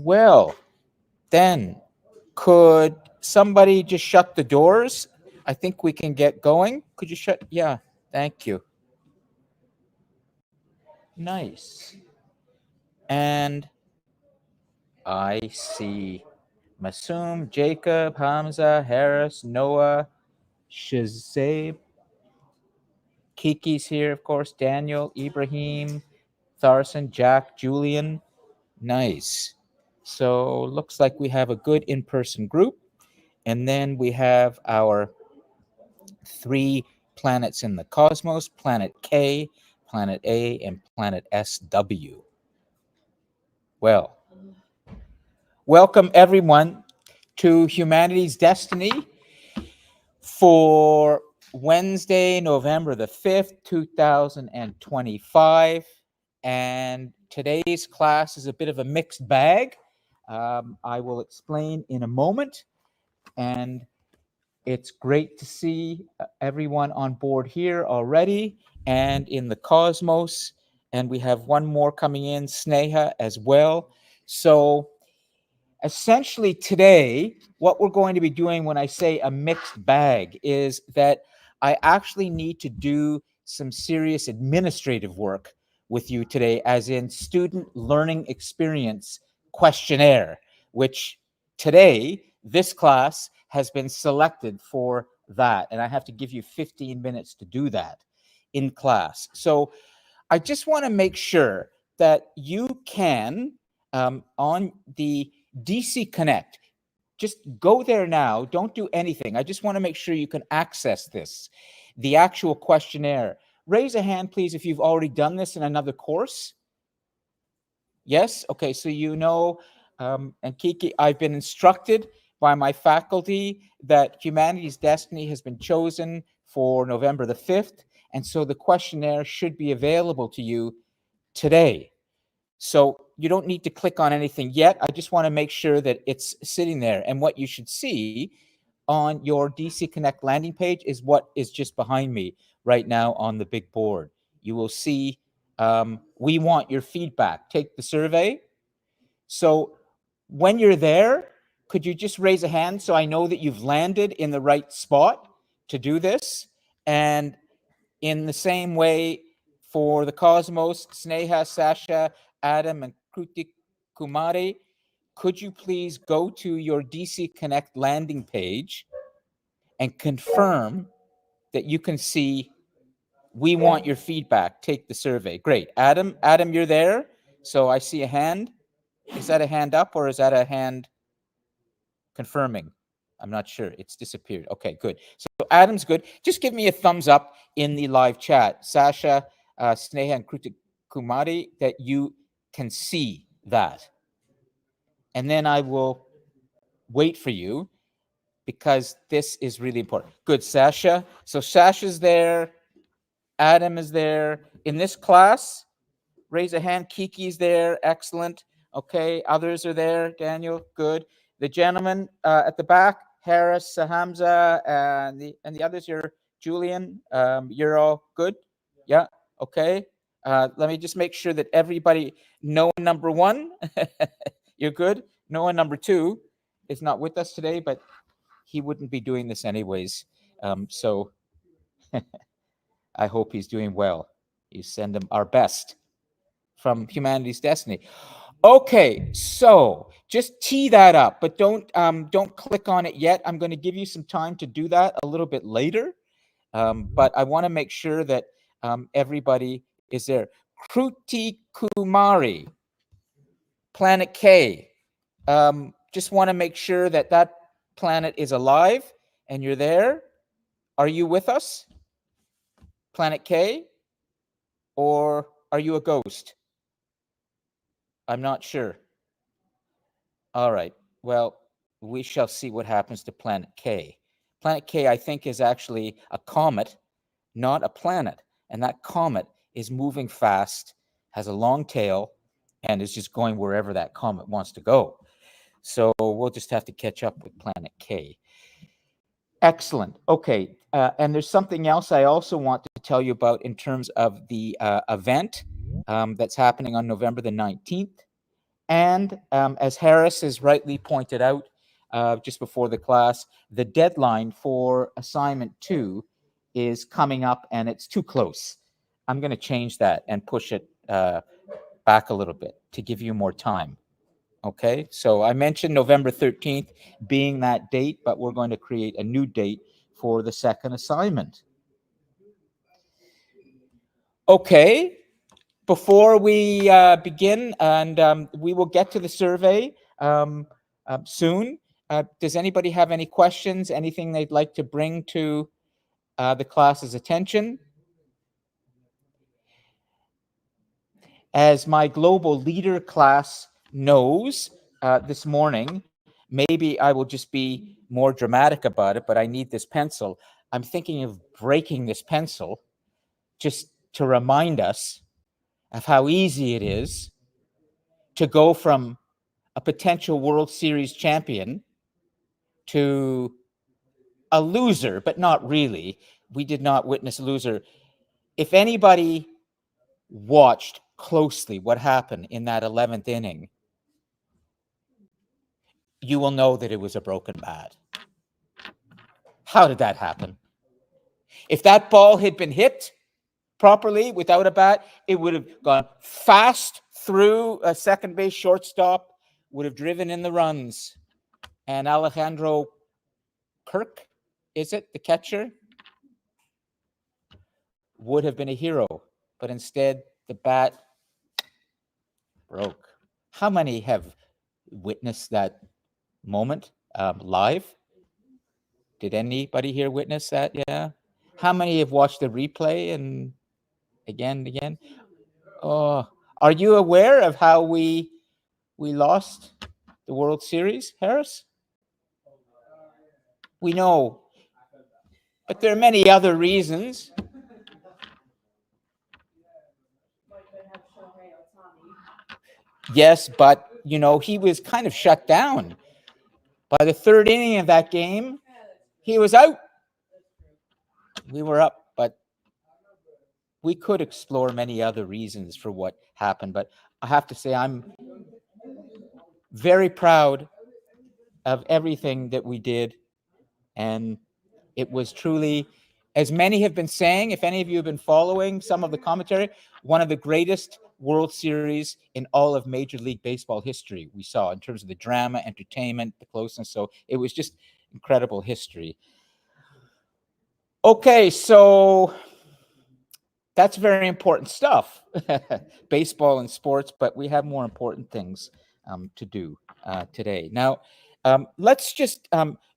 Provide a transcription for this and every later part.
Well, then, could somebody just shut the doors? I think we can get going. Could you shut? Yeah, thank you. Nice. And I see Masoom, Jacob, Hamza, Harris, Noah, Shazab, Kiki's here, of course, Daniel, Ibrahim, Tharson, Jack, Julian. Nice. So looks like we have a good in-person group. And then we have our 3 planets in the cosmos, planet K, planet A, and planet SW. Well, welcome everyone to Humanity's Destiny for Wednesday, November the 5th, 2025. And today's class is a bit of a mixed bag. I will explain in a moment. And it's great to see everyone on board here already and in the cosmos. And we have one more coming in, Sneha, as well. So essentially today, what we're going to be doing when I say a mixed bag is that I actually need to do some serious administrative work with you today, as in student learning experience questionnaire, which today, this class has been selected for that. And I have to give you 15 minutes to do that in class. So I just want to make sure that you can, on the DC Connect, just go there now. Don't do anything. I just want to make sure you can access this, the actual questionnaire. Raise a hand, please, if you've already done this in another course. Yes? Okay, so you know, and Kiki, I've been instructed by my faculty that Humanity's Destiny has been chosen for November the 5th, and so the questionnaire should be available to you today. So you don't need to click on anything yet. I just want to make sure that it's sitting there. And what you should see on your DC Connect landing page is what is just behind me right now on the big board. You will see, we want your feedback. Take the survey. So when you're there, could you just raise a hand so I know that you've landed in the right spot to do this? And in the same way, for the Cosmos, Sneha, Sasha, Adam, and Krutik Kumari, could you please go to your DC Connect landing page and confirm that you can see we want your feedback. Take the survey. Great. Adam, you're there. So I see a hand. Is that a hand up or is that a hand confirming? I'm not sure. It's disappeared. Okay, good. So Adam's good. Just give me a thumbs up in the live chat, Sasha, Sneha, and Krutik Kumari, that you can see that. And then I will wait for you because this is really important. Good, Sasha. So Sasha's there. Adam is there. In this class, raise a hand. Kiki's there. Excellent. Okay, others are there. Daniel, good. The gentleman at the back, Harris, Hamza, and the others. You're Julian. You're all good. Yeah. Okay. Let me just make sure that everybody. Noah number 1, you're good. Noah number 2 is not with us today, but he wouldn't be doing this anyways. So I hope he's doing well. You send him our best from Humanity's Destiny. Okay, so just tee that up, but don't click on it yet. I'm going to give you some time to do that a little bit later, but I want to make sure that everybody is there. Kruti Kumari, Planet K. Just want to make sure that that planet is alive and you're there. Are you with us, Planet K? Or are you a ghost? I'm not sure. All right. Well, we shall see what happens to Planet K. Planet K, I think, is actually a comet, not a planet. And that comet is moving fast, has a long tail, and is just going wherever that comet wants to go. So we'll just have to catch up with Planet K. Excellent. Okay. And there's something else I also want to tell you about in terms of the event that's happening on November the 19th. And as Harris has rightly pointed out just before the class, the deadline for assignment 2 is coming up and it's too close. I'm going to change that and push it back a little bit to give you more time. Okay, so I mentioned November 13th being that date, but we're going to create a new date for the second assignment. Okay, before we begin, and we will get to the survey soon, does anybody have any questions, anything they'd like to bring to the class's attention? As my global leader class knows this morning, maybe I will just be more dramatic about it, but I need this pencil. I'm thinking of breaking this pencil just to remind us of how easy it is to go from a potential World Series champion to a loser, but not really. We did not witness a loser. If anybody watched closely what happened in that 11th inning, you will know that it was a broken bat. How did that happen? If that ball had been hit properly without a bat, it would have gone fast through a second base shortstop, would have driven in the runs. And Alejandro Kirk, is it, the catcher, would have been a hero. But instead, the bat broke. How many have witnessed that moment live? Did anybody here witness that? Yeah. How many have watched the replay and again and again? Oh, are you aware of how we lost the World Series, Harris? We know, but there are many other reasons. Yes, but he was kind of shut down. By the third inning of that game, he was out. We were up, but we could explore many other reasons for what happened. But I have to say, I'm very proud of everything that we did. And it was truly, as many have been saying, if any of you have been following some of the commentary, one of the greatest World Series in all of Major League Baseball history we saw in terms of the drama, entertainment, the closeness. So it was just incredible history. Okay, so that's very important stuff, baseball and sports, but we have more important things to do today. Now, let's just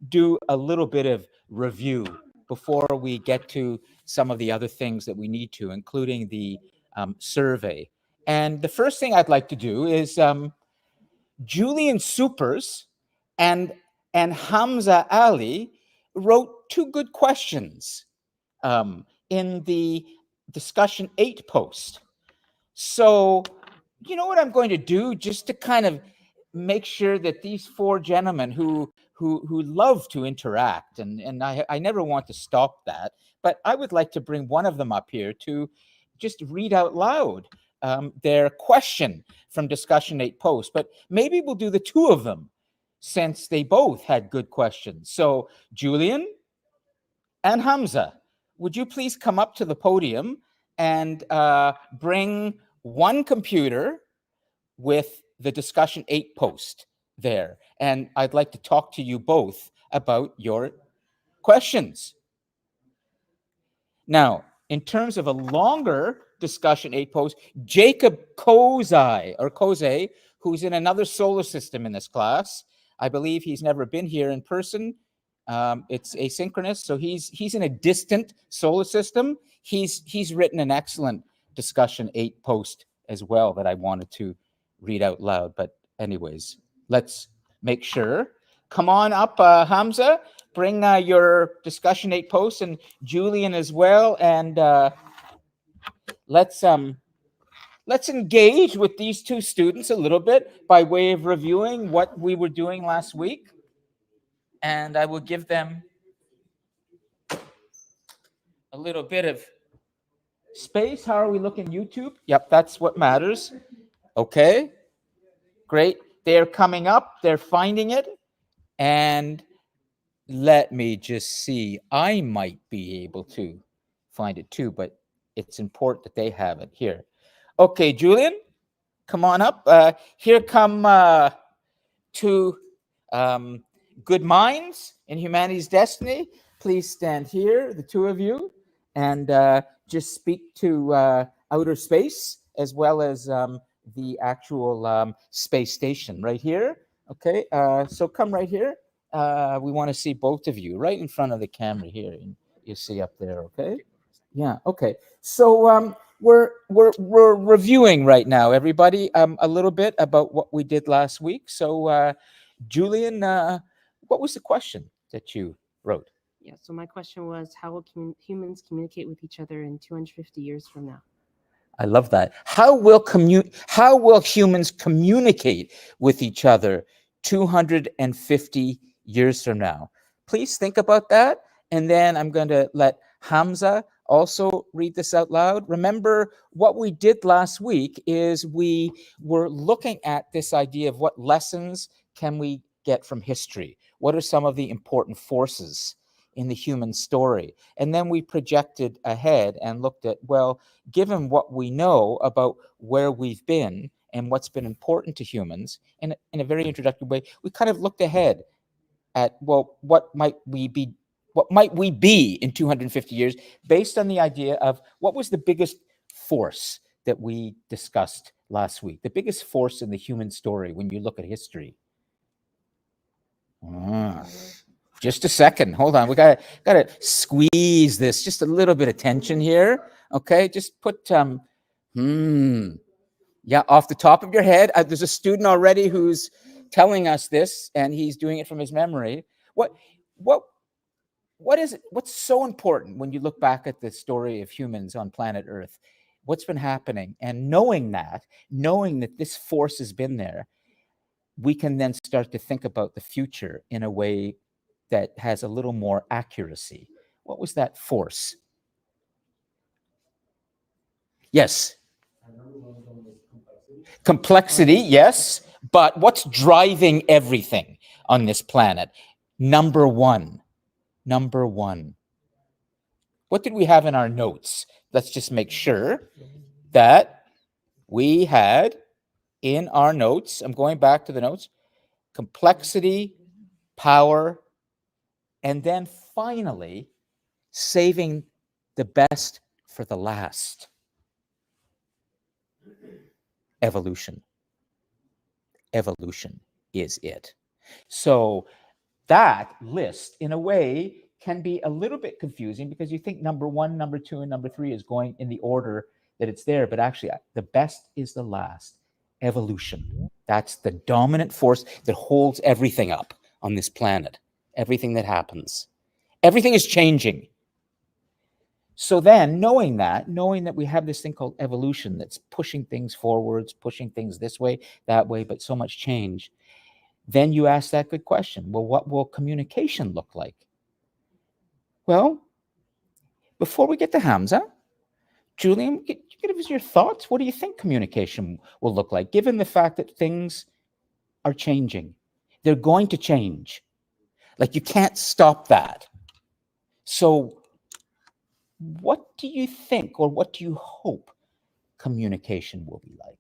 do a little bit of review before we get to some of the other things that we need to, including the survey. And the first thing I'd like to do is Julian Supers and Hamza Ali wrote two good questions in the discussion 8 post. So, you know what I'm going to do just to kind of make sure that these four gentlemen who love to interact, and I never want to stop that, but I would like to bring one of them up here to just read out loud their question from discussion 8 post. But maybe we'll do the two of them since they both had good questions. So Julian and Hamza, would you please come up to the podium and bring one computer with the discussion 8 post there? And I'd like to talk to you both about your questions. Now, in terms of a longer discussion 8 post, Jacob Koze, who's in another solar system in this class, I believe he's never been here in person. It's asynchronous, so he's in a distant solar system. He's written an excellent discussion 8 post as well that I wanted to read out loud. But anyways, let's make sure. Come on up, Hamza. Bring your discussion 8 post, and Julian as well. And let's engage with these two students a little bit by way of reviewing what we were doing last week. And I will give them a little bit of space. How are we looking, YouTube? Yep, that's what matters. Okay, Great. They're coming up. They're finding it. And let me just see. I might be able to find it too, but it's important that they have it here. Okay, Julian, come on up. Here come two good minds in humanity's destiny. Please stand here, the two of you, and just speak to outer space as well as the actual space station right here. Okay, so come right here. We want to see both of you right in front of the camera here. And you see up there, okay? Yeah, okay. So we're reviewing right now, everybody, a little bit about what we did last week. So Julian, what was the question that you wrote? Yeah, so my question was, how will humans communicate with each other in 250 years from now? I love that. How will humans communicate with each other 250 years from now? Please think about that. And then I'm going to let Hamza also read this out loud. Remember, what we did last week is we were looking at this idea of what lessons can we get from history? What are some of the important forces in the human story? And then we projected ahead and looked at, well, given what we know about where we've been and what's been important to humans in a very introductory way, we kind of looked ahead at, well, what might we be in 250 years based on the idea of what was the biggest force that we discussed last week, the biggest force in the human story when you look at history. Just a second. Hold on. We gotta squeeze this. Just a little bit of tension here. Okay. Just put yeah, off the top of your head. There's a student already who's telling us this, and he's doing it from his memory. What is it? What's so important when you look back at the story of humans on planet Earth? What's been happening? And knowing that this force has been there, we can then start to think about the future in a way that has a little more accuracy. What was that force? Yes. Complexity, yes. But what's driving everything on this planet? Number one. What did we have in our notes? Let's just make sure that we had in our notes, I'm going back to the notes, complexity, power, and then finally, saving the best for the last. Evolution. Evolution is it. So that list, in a way, can be a little bit confusing because you think number one, number two, and number three is going in the order that it's there, but actually the best is the last. Evolution. That's the dominant force that holds everything up on this planet. Everything that happens. Everything is changing. So then, knowing that we have this thing called evolution that's pushing things forwards, pushing things this way, that way, but so much change, then you ask that good question. Well, what will communication look like? Well, before we get to Hamza, Julian, give us your thoughts. What do you think communication will look like, given the fact that things are changing? They're going to change. Like, you can't stop that. So what do you think, or what do you hope communication will be like?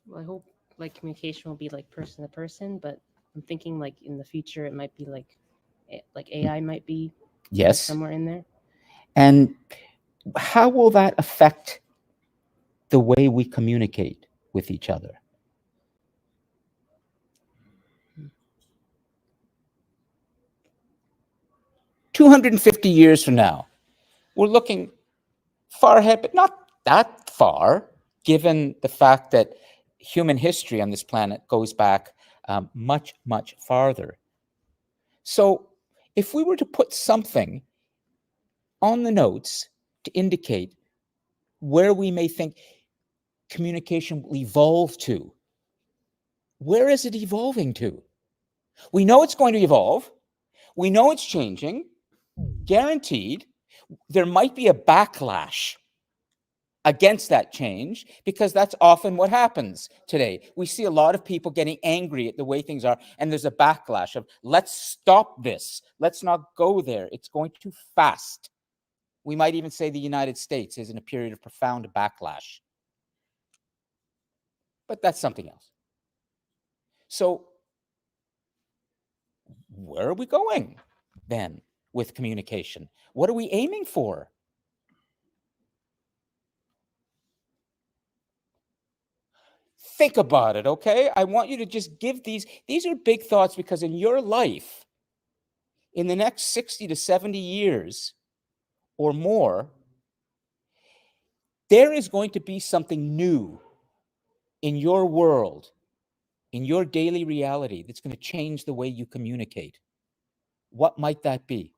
Well, I hope like communication will be like person to person, but I'm thinking like in the future it might be like AI might be Yes. somewhere in there. And how will that affect the way we communicate with each other? Hmm. 250 years from now, we're looking far ahead, but not that far, given the fact that human history on this planet goes back much, much farther. So if we were to put something on the notes to indicate where we may think communication will evolve to, where is it evolving to? We know it's going to evolve. We know it's changing, guaranteed. There might be a backlash. against that change, because that's often what happens today. We see a lot of people getting angry at the way things are, and there's a backlash of, let's stop this. Let's not go there. It's going too fast. We might even say the United States is in a period of profound backlash. But that's something else. So where are we going then with communication? What are we aiming for? Think about it, okay? I want you to just give these are big thoughts, because in your life, in the next 60 to 70 years or more, there is going to be something new in your world, in your daily reality, that's going to change the way you communicate. What might that be?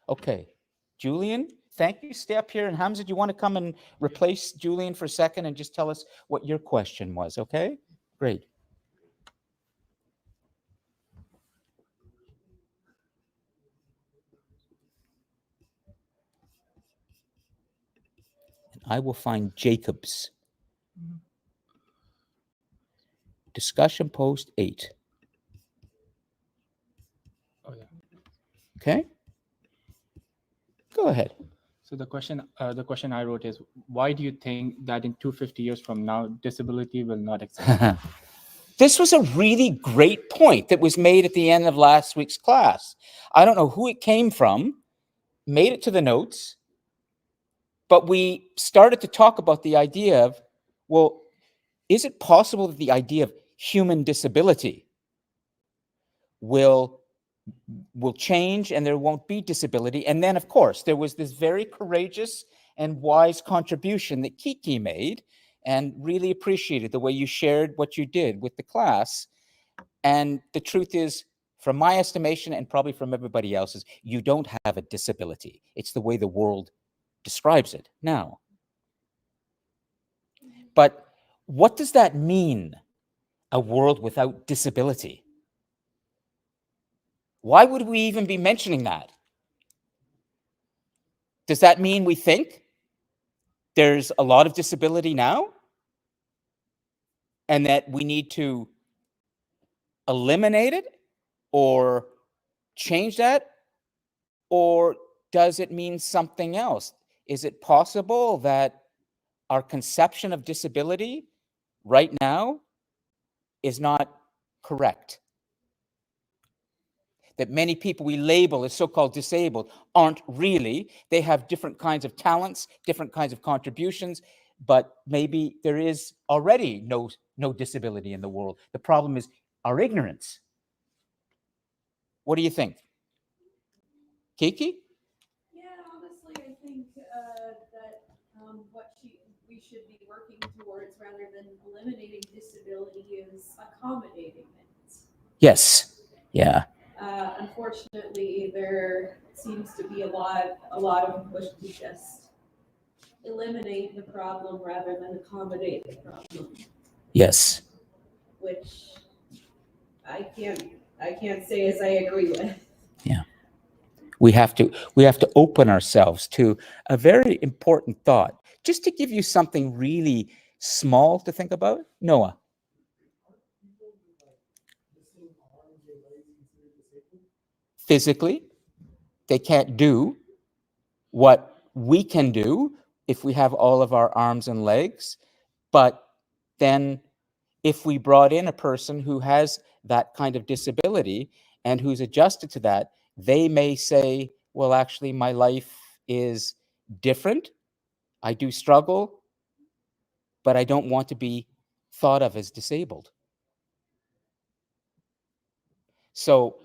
Okay, Julian, thank you. Stay up here. And Hamza, do you want to come and replace Julian for a second and just tell us what your question was, okay? Great. I will find Jacob's. Discussion post 8. Oh, yeah. Okay. Go ahead. So the question I wrote is, why do you think that in 250 years from now, disability will not exist? This was a really great point that was made at the end of last week's class. I don't know who it came from, made it to the notes, but we started to talk about the idea of, well, is it possible that the idea of human disability will change and there won't be disability? And then, of course, there was this very courageous and wise contribution that Kiki made, and really appreciated the way you shared what you did with the class. And the truth is, from my estimation, and probably from everybody else's, you don't have a disability. It's the way the world describes it now. But what does that mean, a world without disability? Why would we even be mentioning that? Does that mean we think there's a lot of disability now and that we need to eliminate it or change that? Or does it mean something else? Is it possible that our conception of disability right now is not correct? That many people we label as so-called disabled aren't really. They have different kinds of talents, different kinds of contributions, but maybe there is already no disability in the world. The problem is our ignorance. What do you think? Kiki? Yeah, honestly, I think that we should be working towards, rather than eliminating disability, is accommodating it. Yes. Yeah. Unfortunately, there seems to be a lot of push to just eliminate the problem rather than accommodate the problem. Yes. Which I can't say as I agree with. Yeah. We have to open ourselves to a very important thought. Just to give you something really small to think about, Noah. Physically, they can't do what we can do if we have all of our arms and legs. But then if we brought in a person who has that kind of disability and who's adjusted to that, they may say, well, actually, my life is different. I do struggle, but I don't want to be thought of as disabled. So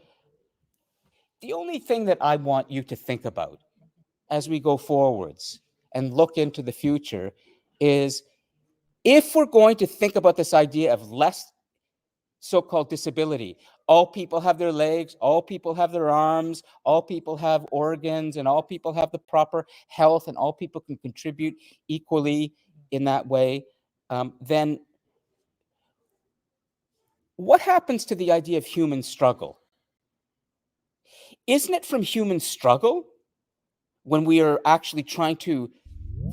the only thing that I want you to think about as we go forwards and look into the future is, if we're going to think about this idea of less so-called disability, all people have their legs, all people have their arms, all people have organs, and all people have the proper health, and all people can contribute equally in that way, then what happens to the idea of human struggle? Isn't it from human struggle when we are actually trying to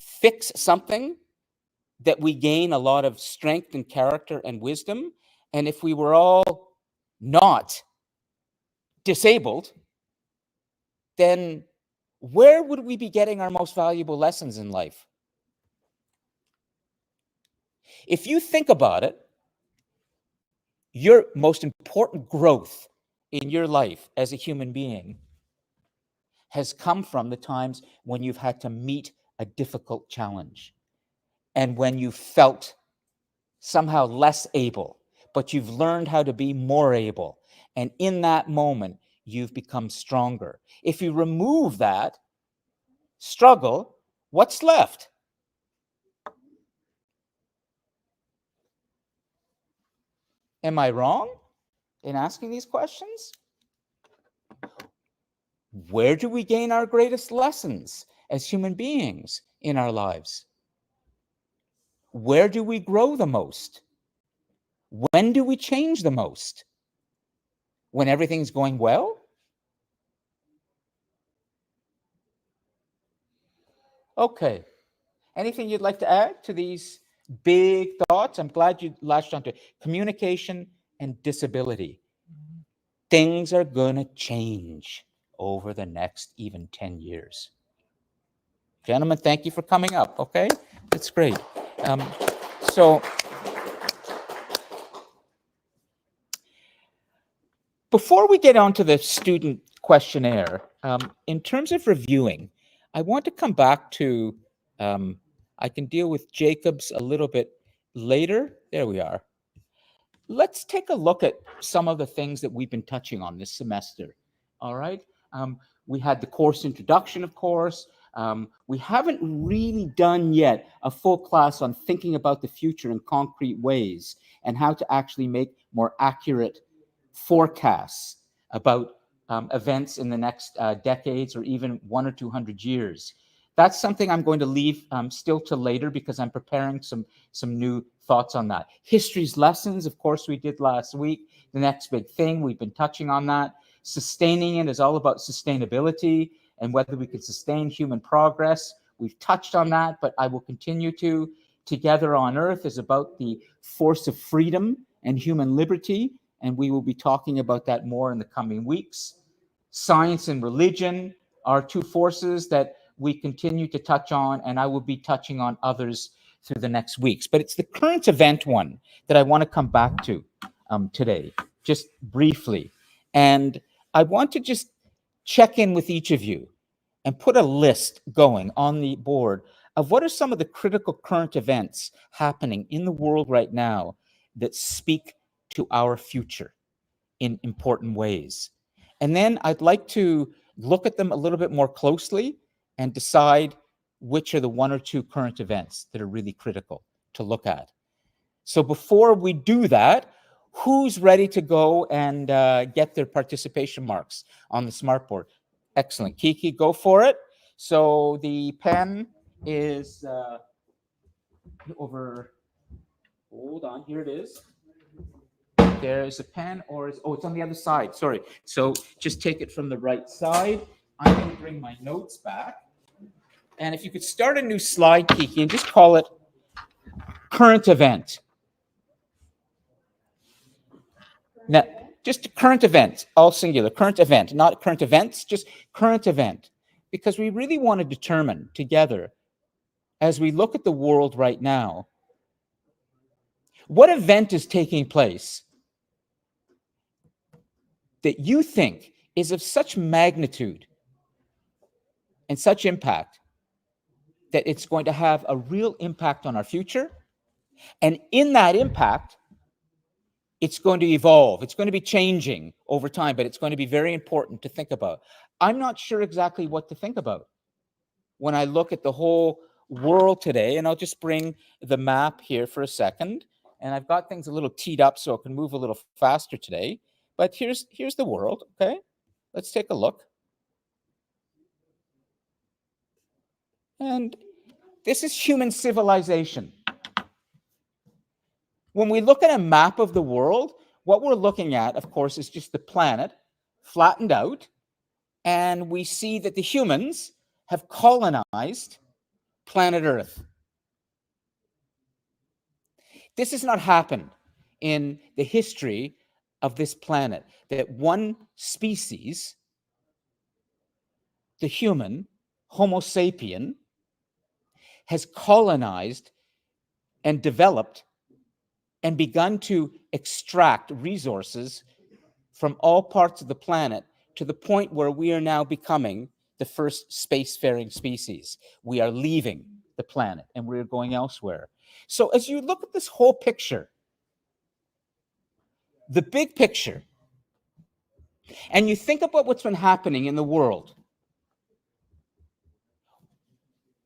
fix something, that we gain a lot of strength and character and wisdom. And if we were all not disabled, then where would we be getting our most valuable lessons in life? If you think about it, your most important growth in your life as a human being has come from the times when you've had to meet a difficult challenge and when you felt somehow less able, but you've learned how to be more able. And in that moment, you've become stronger. If you remove that struggle, what's left? Am I wrong in asking these questions? Where do we gain our greatest lessons as human beings in our lives? Where do we grow the most? When do we change the most? When everything's going well? Okay. Anything you'd like to add to these big thoughts? I'm glad you latched onto communication and disability. Things are going to change over the next even 10 years. Gentlemen, thank you for coming up, okay? That's great. So before we get on to the student questionnaire, in terms of reviewing, I want to come back to, I can deal with Jacob's a little bit later. There we are. Let's take a look at some of the things that we've been touching on this semester, all right? We had the course introduction, of course. We haven't really done yet a full class on thinking about the future in concrete ways and how to actually make more accurate forecasts about events in the next decades or even 100 or 200 years. That's something I'm going to leave still to later because I'm preparing some new thoughts on that. History's lessons, of course, we did last week. The next big thing, we've been touching on that. Sustaining it is all about sustainability and whether we can sustain human progress. We've touched on that, but I will continue to. Together on Earth is about the force of freedom and human liberty, and we will be talking about that more in the coming weeks. Science and religion are two forces that we continue to touch on, and I will be touching on others through the next weeks. But it's the current event one that I want to come back to today, just briefly. And I want to just check in with each of you and put a list going on the board of what are some of the critical current events happening in the world right now that speak to our future in important ways. And then I'd like to look at them a little bit more closely and decide which are the one or two current events that are really critical to look at. So before we do that, who's ready to go and get their participation marks on the smartboard? Excellent. Kiki, go for it. So the pen is over, hold on, here it is. There's a pen, or it's on the other side, sorry. So just take it from the right side. I'm going to bring my notes back. And if you could start a new slide, Kiki, and just call it current event. Now, just current event, all singular, current event, not current events, just current event. Because we really want to determine together, as we look at the world right now, what event is taking place that you think is of such magnitude and such impact that it's going to have a real impact on our future. And in that impact, it's going to evolve. It's going to be changing over time, but it's going to be very important to think about. I'm not sure exactly what to think about when I look at the whole world today. And I'll just bring the map here for a second. And I've got things a little teed up so I can move a little faster today. But here's the world, okay? Let's take a look. And this is human civilization. When we look at a map of the world, what we're looking at, of course, is just the planet flattened out. And we see that the humans have colonized planet Earth. This has not happened in the history of this planet, that one species, the human, Homo sapien, has colonized and developed and begun to extract resources from all parts of the planet to the point where we are now becoming the first spacefaring species. We are leaving the planet and we're going elsewhere. So as you look at this whole picture, the big picture, and you think about what's been happening in the world,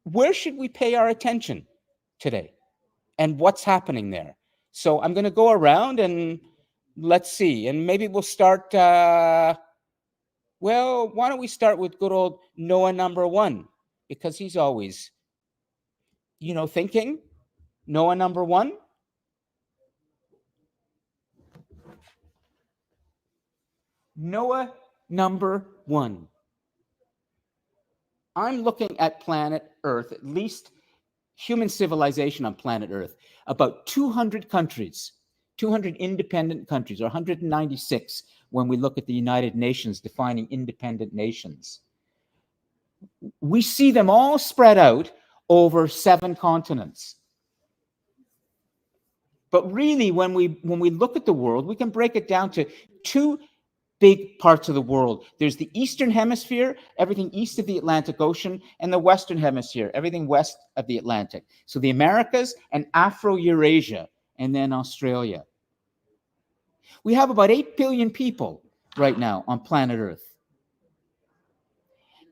where should we pay our attention today? And what's happening there? So I'm going to go around and let's see. And maybe we'll start, well, why don't we start with good old Noah number one? Because he's always, thinking. Noah number one. Noah number one. I'm looking at planet Earth, at least human civilization on planet Earth, about 200 countries, 200 independent countries, or 196 when we look at the United Nations defining independent nations. We see them all spread out over 7 continents. But really, when we look at the world, we can break it down to 2 big parts of the world. There's the Eastern Hemisphere, everything east of the Atlantic Ocean, and the Western Hemisphere, everything west of the Atlantic. So the Americas and Afro-Eurasia, and then Australia. We have about 8 billion people right now on planet Earth.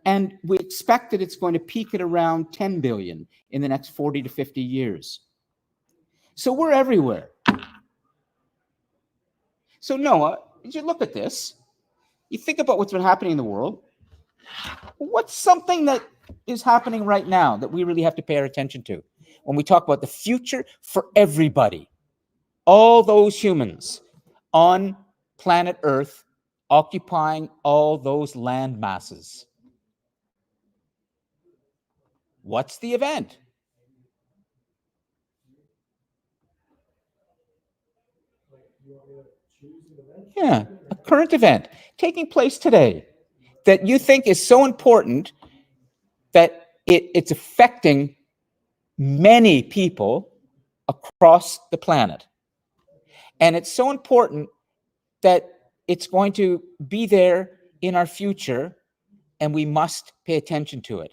And we expect that it's going to peak at around 10 billion in the next 40 to 50 years. So we're everywhere. So Noah, as you look at this, you think about what's been happening in the world. What's something that is happening right now that we really have to pay our attention to when we talk about the future for everybody, all those humans on planet Earth occupying all those land masses? What's the event? Yeah, a current event taking place today that you think is so important that it's affecting many people across the planet. And it's so important that it's going to be there in our future, and we must pay attention to it.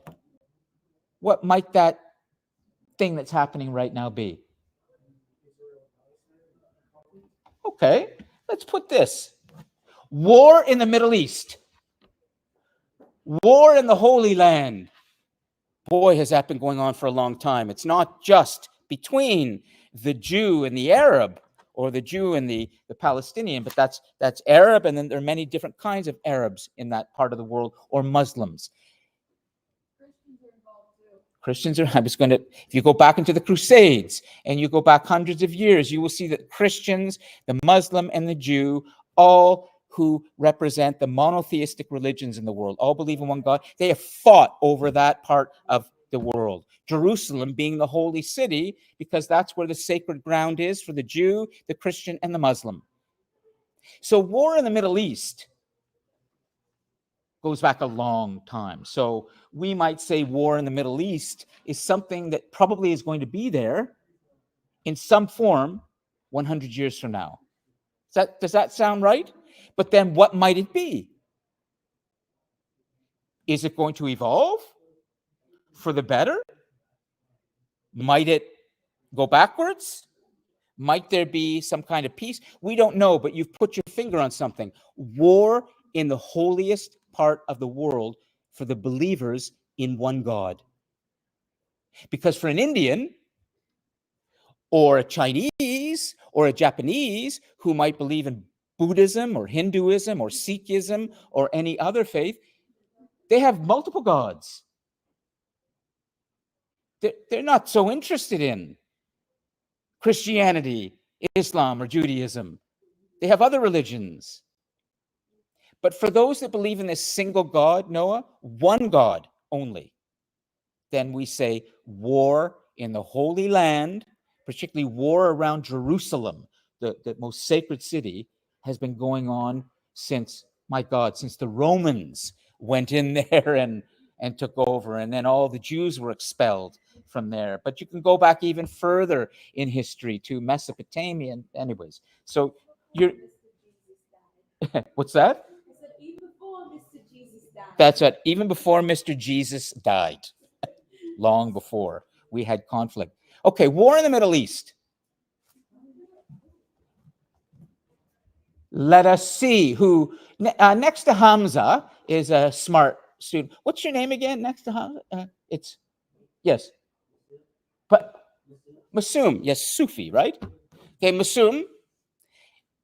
What might that thing that's happening right now be? Okay, let's put this. War in the Middle East. War in the Holy Land. Boy, has that been going on for a long time. It's not just between the Jew and the Arab, or the Jew and the Palestinian, but that's Arab, and then there are many different kinds of Arabs in that part of the world, or Muslims. Christians are, I'm just going to, if you go back into the Crusades and you go back hundreds of years, you will see that Christians, the Muslim, and the Jew, all who represent the monotheistic religions in the world, all believe in one God, they have fought over that part of the world. Jerusalem being the holy city, because that's where the sacred ground is for the Jew, the Christian, and the Muslim. So war in the Middle East goes back a long time. So we might say war in the Middle East is something that probably is going to be there in some form 100 years from now. Does that sound right? But then what might it be? Is it going to evolve for the better? Might it go backwards? Might there be some kind of peace? We don't know, but you've put your finger on something. War in the holiest part of the world for the believers in one God. Because for an Indian, or a Chinese, or a Japanese who might believe in Buddhism or Hinduism or Sikhism or any other faith, they have multiple gods. They're not so interested in Christianity, Islam, or Judaism. They have other religions. But for those that believe in this single God, Noah, one God only, then we say war in the Holy Land, particularly war around Jerusalem, the most sacred city, has been going on since, my God, since the Romans went in there and took over, and then all the Jews were expelled from there. But you can go back even further in history to Mesopotamia. And anyways, so you're, what's that? I said even before Mr. Jesus died. That's right. Even before Mr. Jesus died, long before we had conflict. Okay, war in the Middle East. Let us see who, next to Hamza is a smart student. What's your name again next to Hamza? It's, yes. But Masoom, yes, Sufi, right? Okay, Masoom,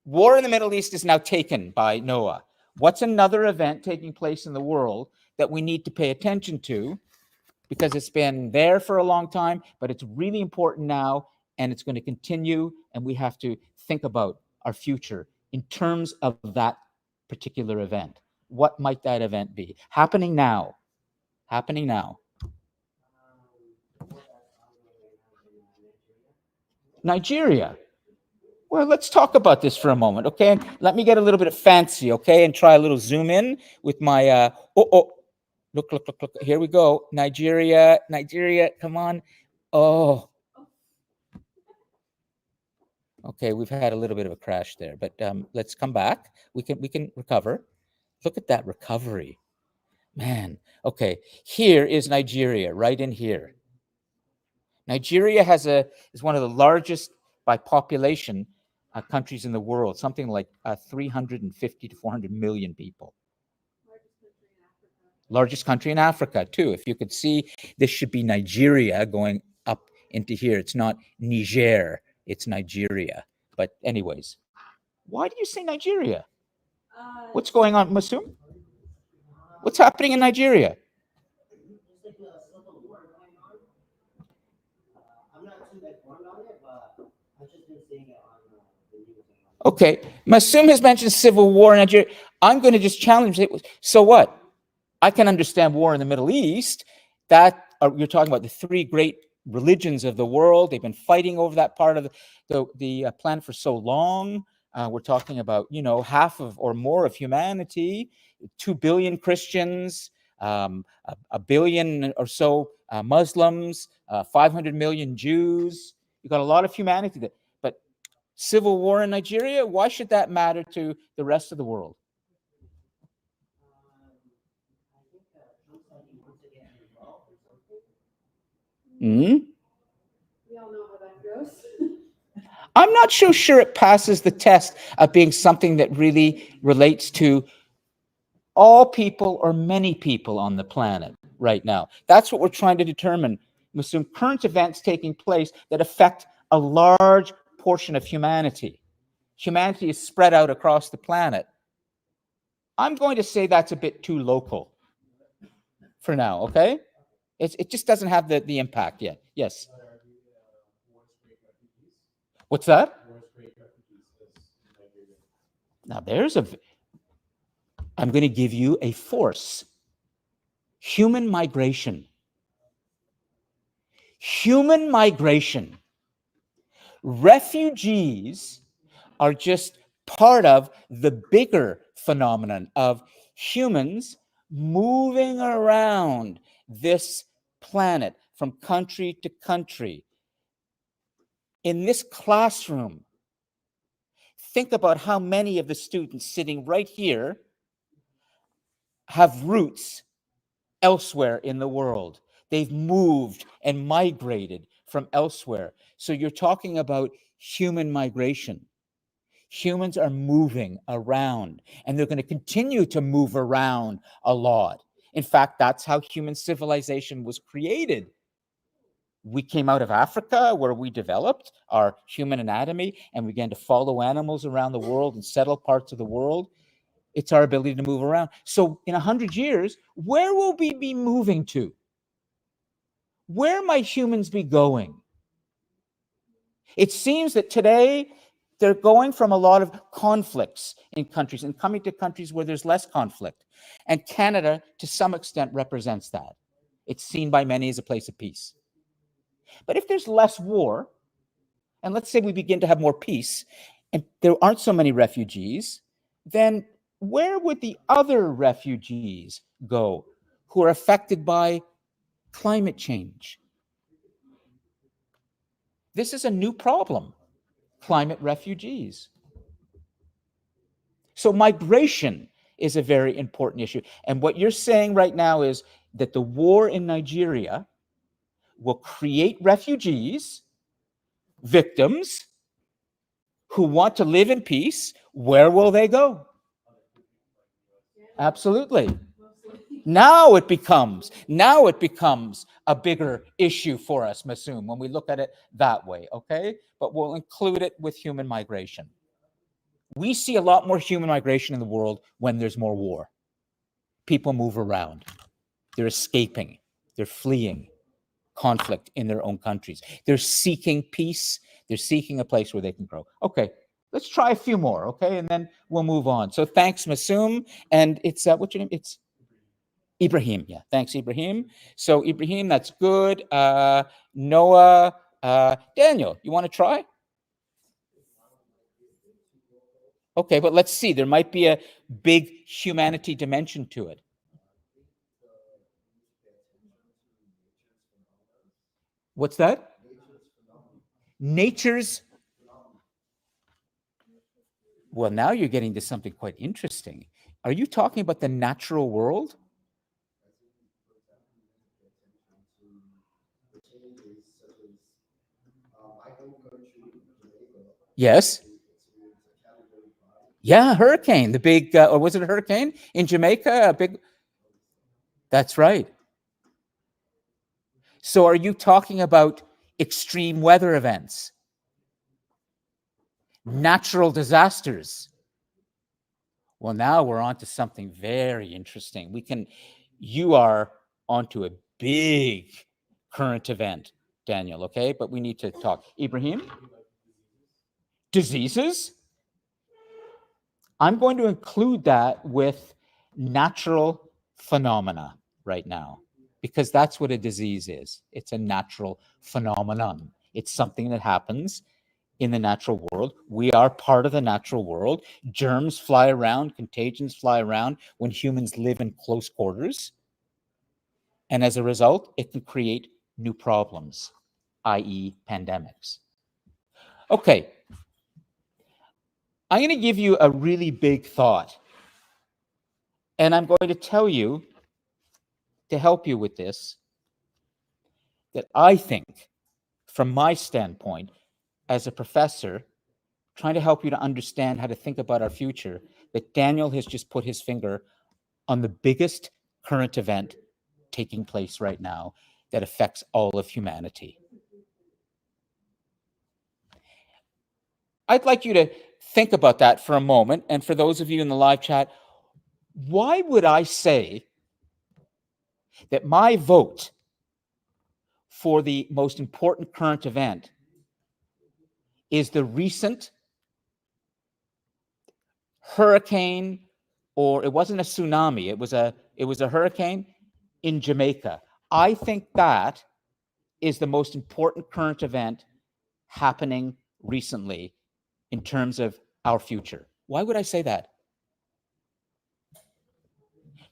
war in the Middle East is now taken by Noah. What's another event taking place in the world that we need to pay attention to? Because it's been there for a long time, but it's really important now, and it's going to continue, and we have to think about our future in terms of that particular event. What might that event be? Happening now. Happening now. Nigeria. Well, let's talk about this for a moment, okay? And let me get a little bit fancy, okay? And try a little zoom in with my, look, here we go. Nigeria, come on. Oh. Okay, we've had a little bit of a crash there, but let's come back. We can recover. Look at that recovery. Man, okay. Here is Nigeria, right in here. Nigeria is one of the largest by population countries in the world, something like 350 to 400 million people. Largest country in Africa, too. If you could see, this should be Nigeria going up into here. It's not Niger, it's Nigeria. But anyways, why do you say Nigeria? What's going on, Masoom? What's happening in Nigeria? Okay, Masoom has mentioned civil war in Nigeria. I'm going to just challenge it. So what? I can understand war in the Middle East. That you're talking about the three great religions of the world. They've been fighting over that part of the planet for so long. We're talking about, half of or more of humanity, 2 billion Christians, a billion or so Muslims, 500 million Jews. You've got a lot of humanity there. But civil war in Nigeria, why should that matter to the rest of the world? Hmm? We all know how that goes. I'm not so sure it passes the test of being something that really relates to all people or many people on the planet right now. That's what we're trying to determine. Masoom, current events taking place that affect a large portion of humanity. Humanity is spread out across the planet. I'm going to say that's a bit too local for now, okay? It just doesn't have the impact yet. Yes. What's that? Now I'm going to give you a force. Human migration. Human migration. Refugees are just part of the bigger phenomenon of humans moving around this planet from country to country. In this classroom, think about how many of the students sitting right here have roots elsewhere in the world. They've moved and migrated from elsewhere. So you're talking about human migration. Humans are moving around, and they're going to continue to move around a lot. In fact, that's how human civilization was created. We came out of Africa, where we developed our human anatomy and began to follow animals around the world and settle parts of the world. It's our ability to move around. So in 100 years, where will we be moving to? Where might humans be going? It seems that today they're going from a lot of conflicts in countries and coming to countries where there's less conflict. And Canada, to some extent, represents that. It's seen by many as a place of peace. But if there's less war, and let's say we begin to have more peace, and there aren't so many refugees, then where would the other refugees go who are affected by climate change? This is a new problem, climate refugees. So migration is a very important issue. And what you're saying right now is that the war in Nigeria will create refugees, victims, who want to live in peace. Where will they go? Absolutely. Now it becomes a bigger issue for us, Masoom, when we look at it that way, okay? But we'll include it with human migration. We see a lot more human migration in the world when there's more war. People move around. They're escaping. They're fleeing conflict in their own countries. They're seeking peace. They're seeking a place where they can grow. Okay, let's try a few more, okay? And then we'll move on. So thanks, Masoom. And it's, what's your name? It's Ibrahim. Yeah, thanks, Ibrahim. So Ibrahim, that's good. Noah, Daniel, you want to try? Okay, but let's see. There might be a big humanity dimension to it. What's that? Nature's. Well, now you're getting to something quite interesting. Are you talking about the natural world? Yes. Yeah, hurricane, the big, or was it a hurricane in Jamaica? A big. That's right. So are you talking about extreme weather events? Natural disasters? Well, now we're on to something very interesting. You are onto a big current event, Daniel, okay? But we need to talk. Ibrahim? Diseases? I'm going to include that with natural phenomena right now, because that's what a disease is. It's a natural phenomenon. It's something that happens in the natural world. We are part of the natural world. Germs fly around, contagions fly around when humans live in close quarters. And as a result, it can create new problems, i.e. pandemics. Okay. I'm going to give you a really big thought. And I'm going to tell you, to help you with this, that I think, from my standpoint, as a professor, trying to help you to understand how to think about our future, that Daniel has just put his finger on the biggest current event taking place right now that affects all of humanity. I'd like you to think about that for a moment. And for those of you in the live chat, why would I say that my vote for the most important current event is the recent hurricane, or it wasn't a tsunami, it was a hurricane in Jamaica? I think that is the most important current event happening recently in terms of our future. Why would I say that?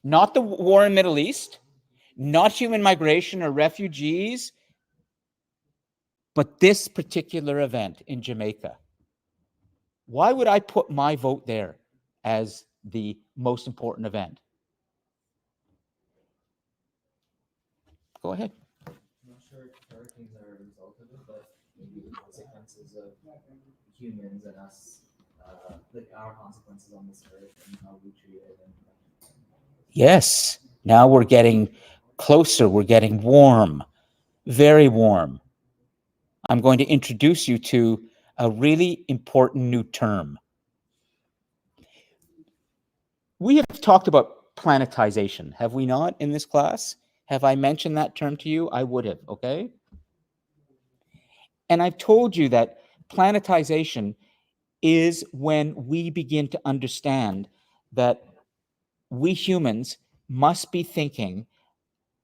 Not the war in the Middle East, not human migration or refugees, but this particular event in Jamaica. Why would I put my vote there as the most important event? Go ahead. I'm not sure if hurricanes are a result of it, but maybe the consequences of humans and us, like our consequences on this earth and how we treat it. Yes. Now we're getting closer. We're getting warm, very warm. I'm going to introduce you to a really important new term. We have talked about planetization, have we not, in this class? Have I mentioned that term to you? I would have, okay? And I've told you that planetization is when we begin to understand that we humans must be thinking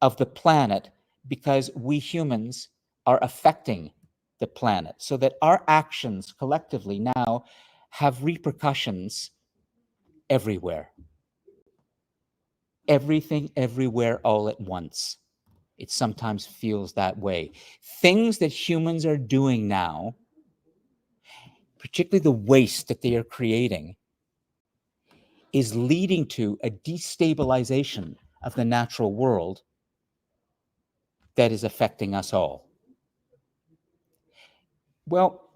of the planet because we humans are affecting the planet, so that our actions collectively now have repercussions everywhere. Everything, everywhere, all at once. It sometimes feels that way. Things that humans are doing now, particularly the waste that they are creating, is leading to a destabilization of the natural world that is affecting us all. Well,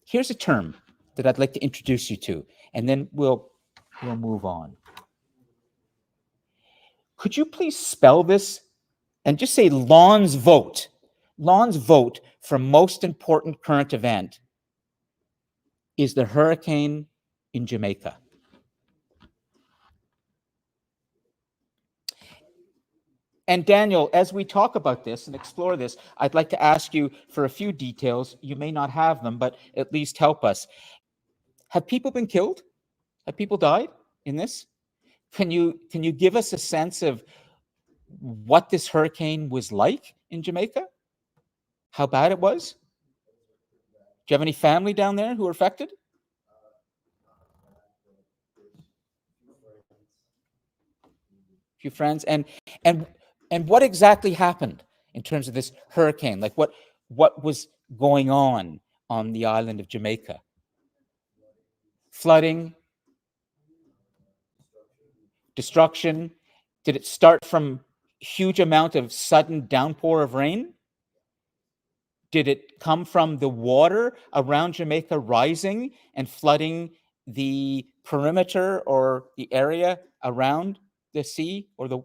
here's a term that I'd like to introduce you to, and then we'll move on. Could you please spell this and just say Lon's vote? Lon's vote for most important current event is the hurricane in Jamaica. And Daniel, as we talk about this and explore this, I'd like to ask you for a few details. You may not have them, but at least help us. Have people been killed? Have people died in this? Can you give us a sense of what this hurricane was like in Jamaica? How bad it was? Do you have any family down there who are affected? Few friends, and what exactly happened in terms of this hurricane? Like what was going on the island of Jamaica? Flooding, destruction. Did it start from huge amount of sudden downpour of rain? Did it come from the water around Jamaica rising and flooding the perimeter or the area around the sea or the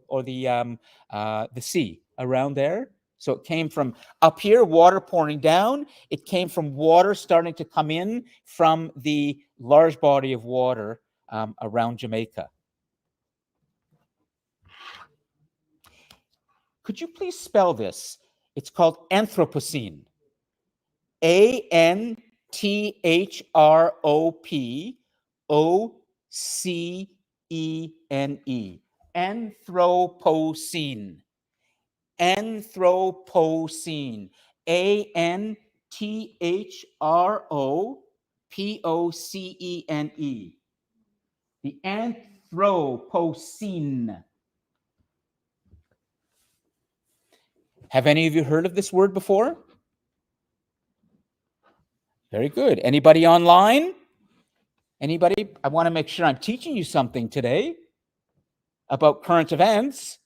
sea around there? So it came from up here, water pouring down. It came from water starting to come in from the large body of water around Jamaica. Could you please spell this? It's called Anthropocene. Anthropocene. Anthropocene. Anthropocene. Anthropocene. The Anthropocene. Have any of you heard of this word before? Very good. Anybody online? Anybody? I want to make sure I'm teaching you something today about current events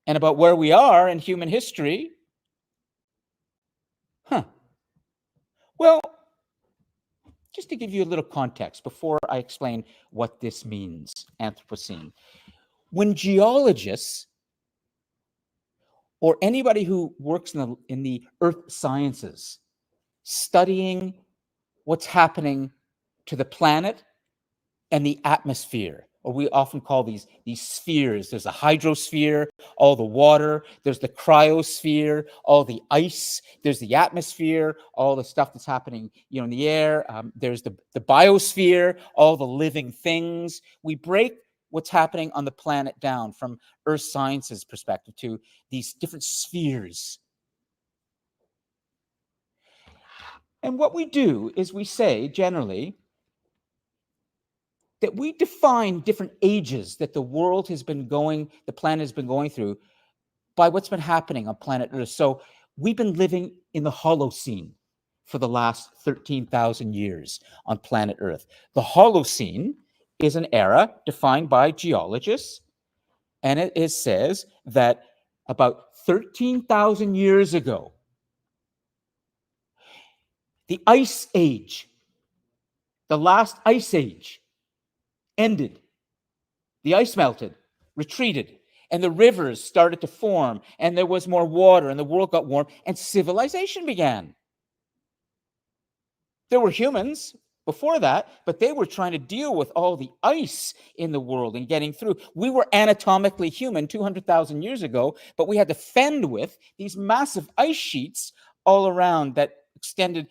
and about where we are in human history. Well, just to give you a little context before I explain what this means, Anthropocene. When geologists or anybody who works in the earth sciences studying what's happening to the planet and the atmosphere, or we often call these spheres. There's a hydrosphere, all the water. There's the cryosphere, all the ice. There's the atmosphere, all the stuff that's happening, in the air. There's the biosphere, all the living things. We break what's happening on the planet down from earth sciences perspective to these different spheres. And what we do is we say, generally, that we define different ages that the planet has been going through by what's been happening on planet Earth. So we've been living in the Holocene for the last 13,000 years on planet Earth. The Holocene is an era defined by geologists, and it says that about 13,000 years ago, the Ice Age, the last Ice Age, ended. The ice melted, retreated, and the rivers started to form, and there was more water, and the world got warm, and civilization began. There were humans before that, but they were trying to deal with all the ice in the world and getting through. We were anatomically human 200,000 years ago, but we had to fend with these massive ice sheets all around that extended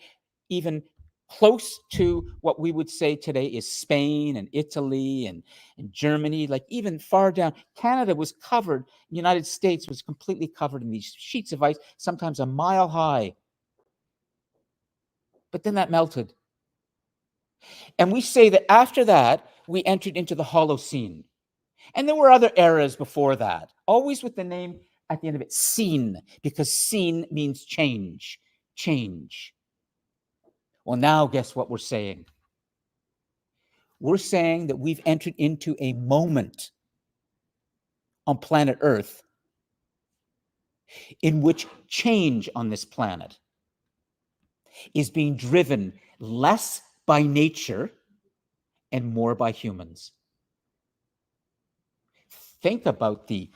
even close to what we would say today is Spain and Italy and Germany, like even far down. Canada was covered, the United States was completely covered in these sheets of ice, sometimes a mile high. But then that melted. And we say that after that, we entered into the Holocene. And there were other eras before that, always with the name at the end of it, scene, because scene means change, change. Well, now guess what we're saying? We're saying that we've entered into a moment on planet Earth in which change on this planet is being driven less by nature and more by humans. Think about the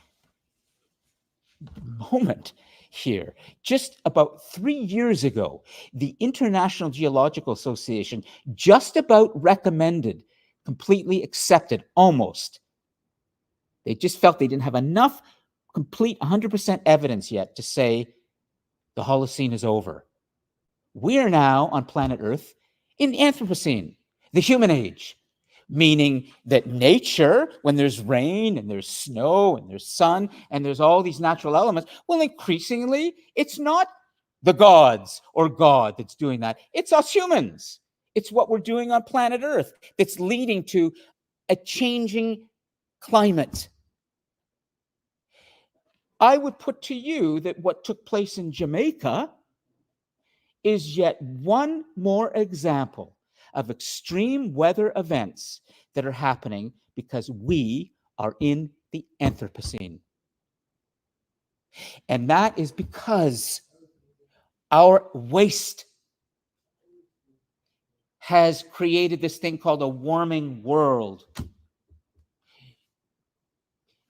moment here. Just about 3 years ago, the International Geological Association just about recommended, completely accepted, almost. They just felt they didn't have enough complete 100% evidence yet to say the Holocene is over. We are now on planet Earth in the Anthropocene, the human age, meaning that nature, when there's rain and there's snow and there's sun and there's all these natural elements, well, increasingly, it's not the gods or God that's doing that. It's us humans. It's what we're doing on planet Earth that's leading to a changing climate. I would put to you that what took place in Jamaica is yet one more example of extreme weather events that are happening because we are in the Anthropocene. And that is because our waste has created this thing called a warming world.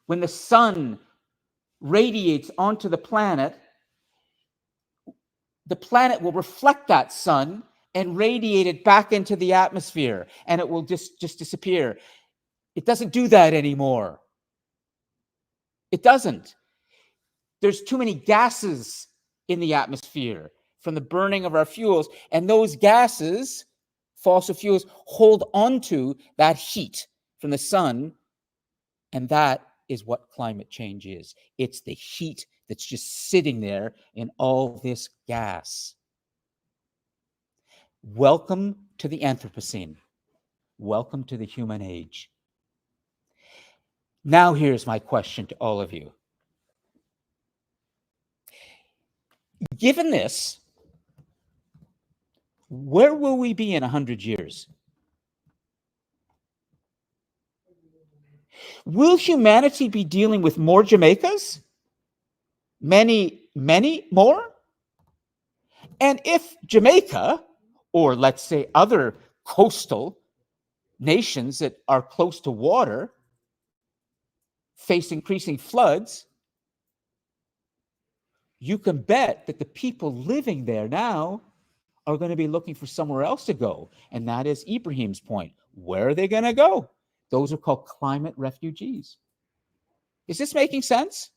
When the sun radiates onto the planet will reflect that sun and radiate it back into the atmosphere, and it will just disappear. It doesn't do that anymore. It doesn't. There's too many gases in the atmosphere from the burning of our fuels, and those gases, fossil fuels, hold onto that heat from the sun, and that is what climate change is. It's the heat that's just sitting there in all this gas. Welcome to the Anthropocene. Welcome to the human age. Now here's my question to all of you. Given this, where will we be in 100 years? Will humanity be dealing with more Jamaicas? Many, many more? And if Jamaica, or let's say other coastal nations that are close to water, face increasing floods, you can bet that the people living there now are going to be looking for somewhere else to go. And that is Ibrahim's point. Where are they going to go? Those are called climate refugees. Is this making sense?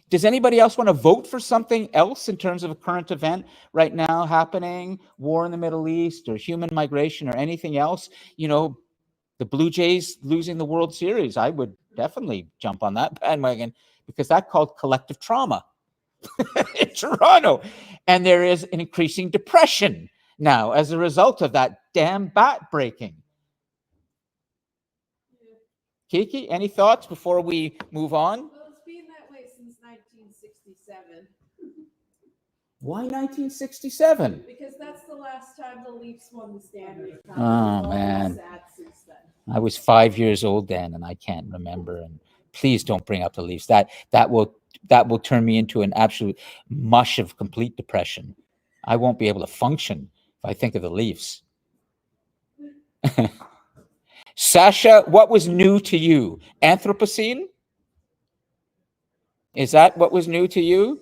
Does anybody else want to vote for something else in terms of a current event right now happening? War in the Middle East or human migration or anything else? You know, the Blue Jays losing the World Series. I would definitely jump on that bandwagon because that's called collective trauma in Toronto. And there is an increasing depression now as a result of that damn bat breaking. Kiki, any thoughts before we move on? Well, it's been that way since 1967. Why 1967? Because that's the last time the Leafs won the Stanley Cup. Oh, We've all man. been sad since then. I was 5 years old then, and I can't remember. And please don't bring up the Leafs. That will turn me into an absolute mush of complete depression. I won't be able to function if I think of the Leafs. Sasha, what was new to you? Anthropocene? Is that what was new to you?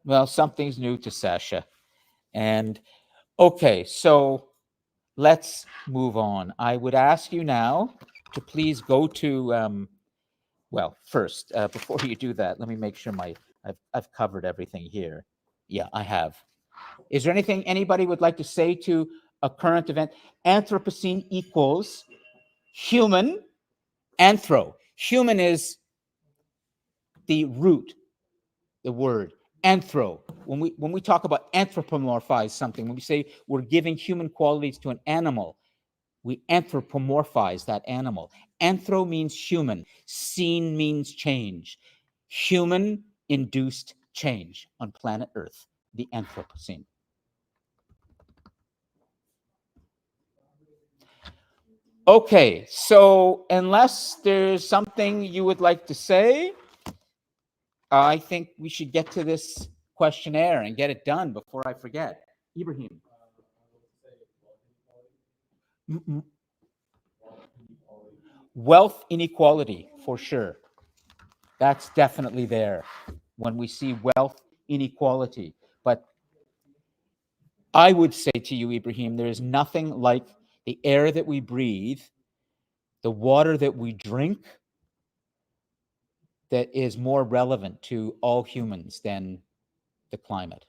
Well, something's new to Sasha. And okay, so let's move on. I would ask you now to please go to, well, first, before you do that, let me make sure I've covered everything here. Yeah, I have. Is there anything anybody would like to say to a current event? Anthropocene equals human. Anthro. Human is the root, the word. Anthro. When we talk about anthropomorphize something, when we say we're giving human qualities to an animal, we anthropomorphize that animal. Anthro means human. Scene means change. Human induced change on planet Earth, the Anthropocene. Okay, so unless there's something you would like to say, I think we should get to this questionnaire and get it done before I forget. Ibrahim. Wealth inequality, for sure. That's definitely there when we see wealth inequality. But I would say to you, Ibrahim, there is nothing like the air that we breathe, the water that we drink, that is more relevant to all humans than the climate.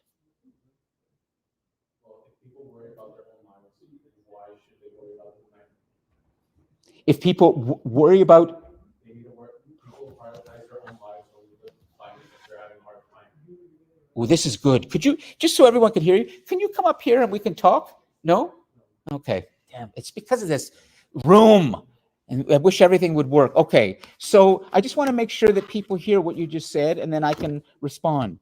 If people worry about, well, this is good. Could you, just so everyone can hear you, can you come up here and we can talk? No? Okay. Damn, it's because of this room. And I wish everything would work. Okay. So I just want to make sure that people hear what you just said, and then I can respond.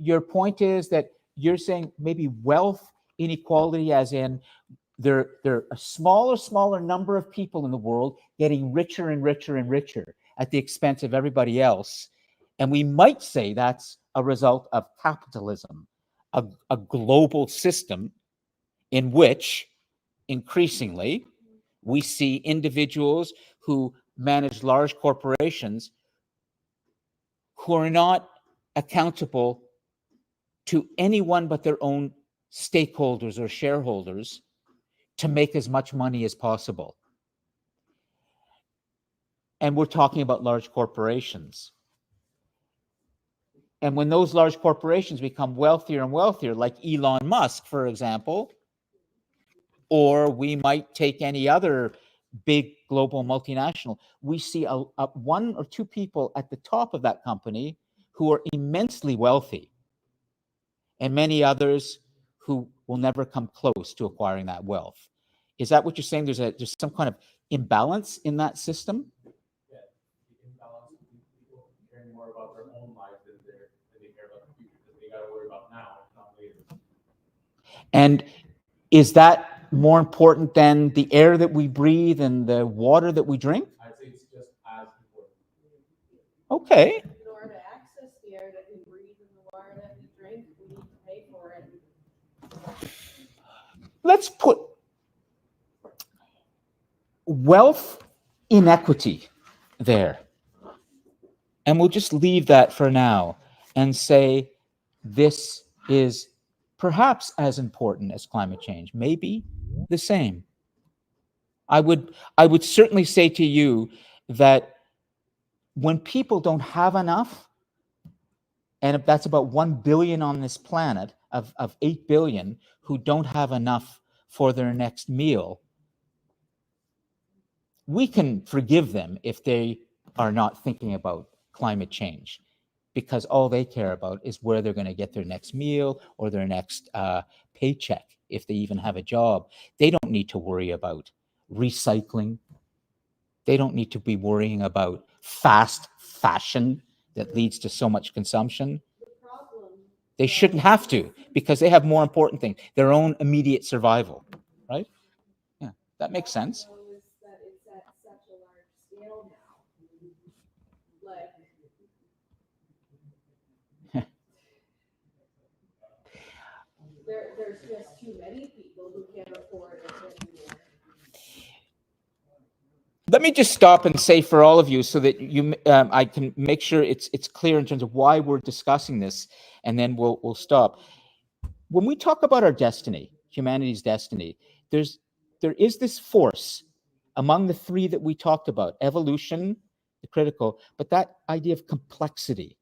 Your point is that you're saying maybe wealth inequality, as in there are a smaller number of people in the world getting richer and richer and richer at the expense of everybody else. And we might say that's a result of capitalism, a global system in which increasingly we see individuals who manage large corporations who are not accountable to anyone but their own stakeholders or shareholders to make as much money as possible. And we're talking about large corporations. And when those large corporations become wealthier and wealthier, like Elon Musk, for example, or we might take any other big global multinational, we see a one or two people at the top of that company who are immensely wealthy, and many others who will never come close to acquiring that wealth. Is that what you're saying? There's some kind of imbalance in that system? Yeah, the imbalance between people caring more about their own lives than they care about the future, because they got to worry about now, not later. And is that more important than the air that we breathe and the water that we drink? I'd say it's just as important. Okay. In order to access the air that we breathe and the water that we drink, we need to pay for it. Let's put wealth inequity there. And we'll just leave that for now and say this is perhaps as important as climate change, maybe the same. I would certainly say to you that when people don't have enough, and if that's about 1 billion on this planet of 8 billion who don't have enough for their next meal, we can forgive them if they are not thinking about climate change, because all they care about is where they're going to get their next meal or their next paycheck, if they even have a job. They don't need to worry about recycling. They don't need to be worrying about fast fashion that leads to so much consumption. They shouldn't have to, because they have more important things, their own immediate survival, right? Yeah, that makes sense. Is that it's at such a large scale now. Like, there's just too many people who can't afford it anymore. Let me just stop and say for all of you, so that you, I can make sure it's clear in terms of why we're discussing this, and then we'll stop. When we talk about our destiny, humanity's destiny, there is this force among the three that we talked about: evolution, the critical, but that idea of complexity.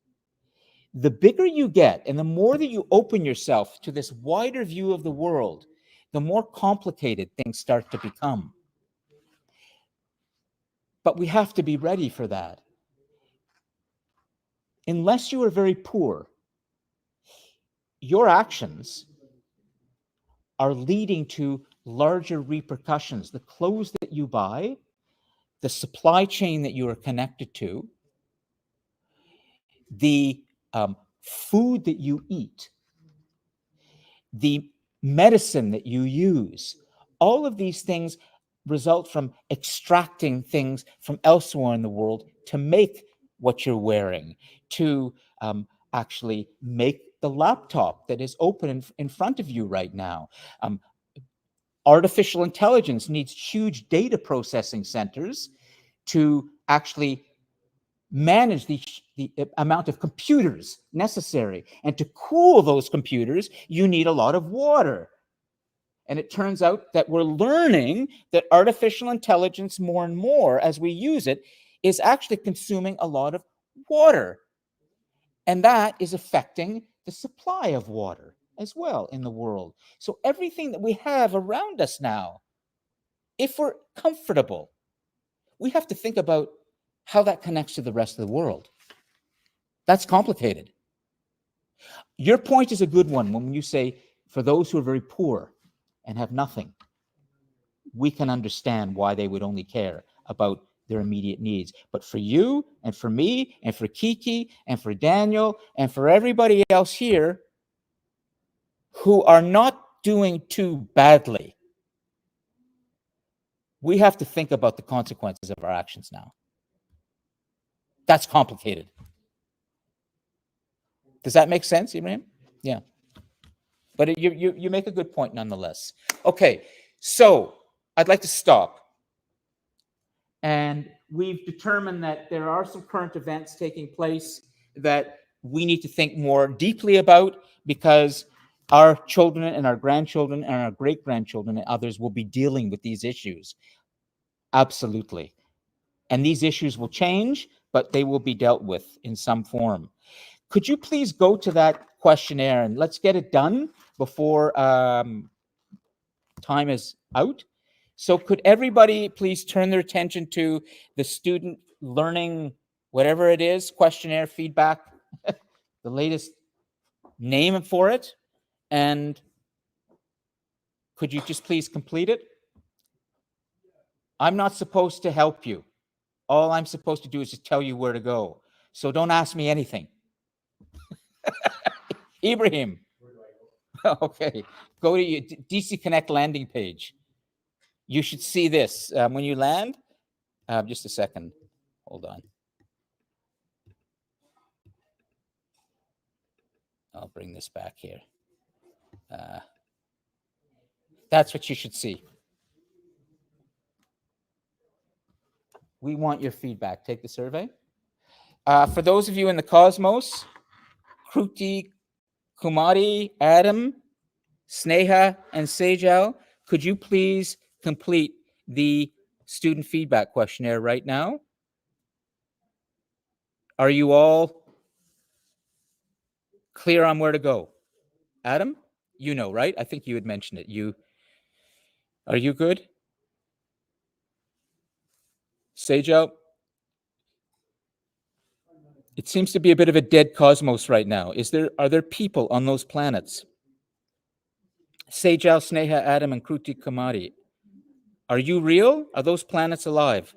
the bigger you get and the more that you open yourself to this wider view of the world, the more complicated things start to become. But we have to be ready for that. Unless you are very poor, your actions are leading to larger repercussions. The clothes that you buy, the supply chain that you are connected to, the food that you eat, the medicine that you use, all of these things result from extracting things from elsewhere in the world to make what you're wearing, to actually make the laptop that is open in front of you right now. Artificial intelligence needs huge data processing centers to actually manage the amount of computers necessary. And to cool those computers, you need a lot of water. And it turns out that we're learning that artificial intelligence, more and more as we use it, is actually consuming a lot of water. And that is affecting the supply of water as well in the world. So everything that we have around us now, if we're comfortable, we have to think about how that connects to the rest of the world. That's complicated. Your point is a good one when you say, for those who are very poor and have nothing, we can understand why they would only care about their immediate needs. But for you and for me and for Kiki and for Daniel and for everybody else here who are not doing too badly, we have to think about the consequences of our actions now. That's complicated. Does that make sense, Ibrahim? Yeah. But you make a good point nonetheless. Okay, so I'd like to stop. And we've determined that there are some current events taking place that we need to think more deeply about, because our children and our grandchildren and our great-grandchildren and others will be dealing with these issues. Absolutely. And these issues will change, but they will be dealt with in some form. Could you please go to that questionnaire and let's get it done before time is out? So could everybody please turn their attention to the student learning, whatever it is, questionnaire feedback, the latest name for it, and could you just please complete it? I'm not supposed to help you. All I'm supposed to do is just tell you where to go. So don't ask me anything. Ibrahim. Okay, go to your DC Connect landing page. You should see this when you land. Just a second. Hold on. I'll bring this back here. That's what you should see. We want your feedback. Take the survey. For those of you in the Cosmos, Kruti, Kumari, Adam, Sneha, and Sejal, could you please complete the student feedback questionnaire right now? Are you all clear on where to go? Adam, you know, right? I think you had mentioned it. Are you good? Sejal? It seems to be a bit of a dead cosmos right now. Are there people on those planets? Sejal, Sneha, Adam, and Kruti Kamari. Are you real? Are those planets alive?